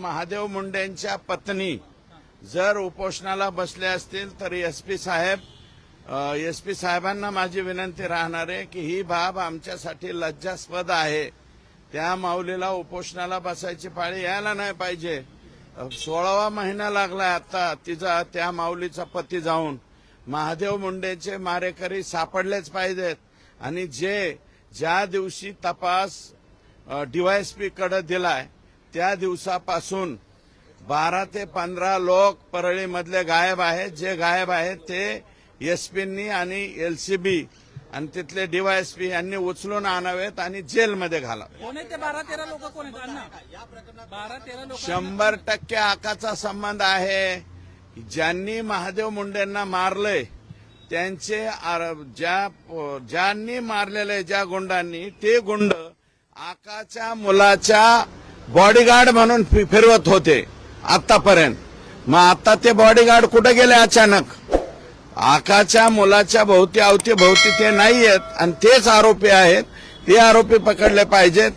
महादेव मुंडेंच्या पत्नी जर उपोषणाला बसले असतील तर एसपी साहेबांना माझी विनंती राहणार आहे की ही बाब आमच्यासाठी लज्जास्पद आहे। त्या माऊलीला उपोषणाला बसायची पाळी यायला नाही पाहिजे। 16वा महिना लागलाय आता तिचा त्या माऊलीचा पती जाऊन। महादेव मुंडेचे मारेकरी सापडलेच पाहिजेत आणि ज्या दिवशी तपास डीवायएसपी कडे दिलाय त्या दिवसापासून 12 ते 15 लोक परळीमधले गायब आहेत। जे गायब आहेत ते एसपींनी आणि एलसीबी आणि तिथले डीवायएसपी यांनी उचलून आणावेत आणि जेलमध्ये घालावे। कोण ते 12-13 लोक कोण आहेत अण्णा? 12-13 लोक 100% आकाचा संबंध आहे। ज्यांनी महादेव मुंडेंना मारलंय त्यांचे ज्यांनी मारलेले ज्या गुंडांनी ते गुंड आकाच्या मुलाच्या बॉडीगार्ड म्हणून फिरवत होते आतापर्यंत। मग आता ते बॉडीगार्ड कुठे गेले अचानक? आकाच्या मुलाच्या भोवती ते नाहीयेत आणि तेच आरोपी आहेत। ते आरोपी पकडले पाहिजेत।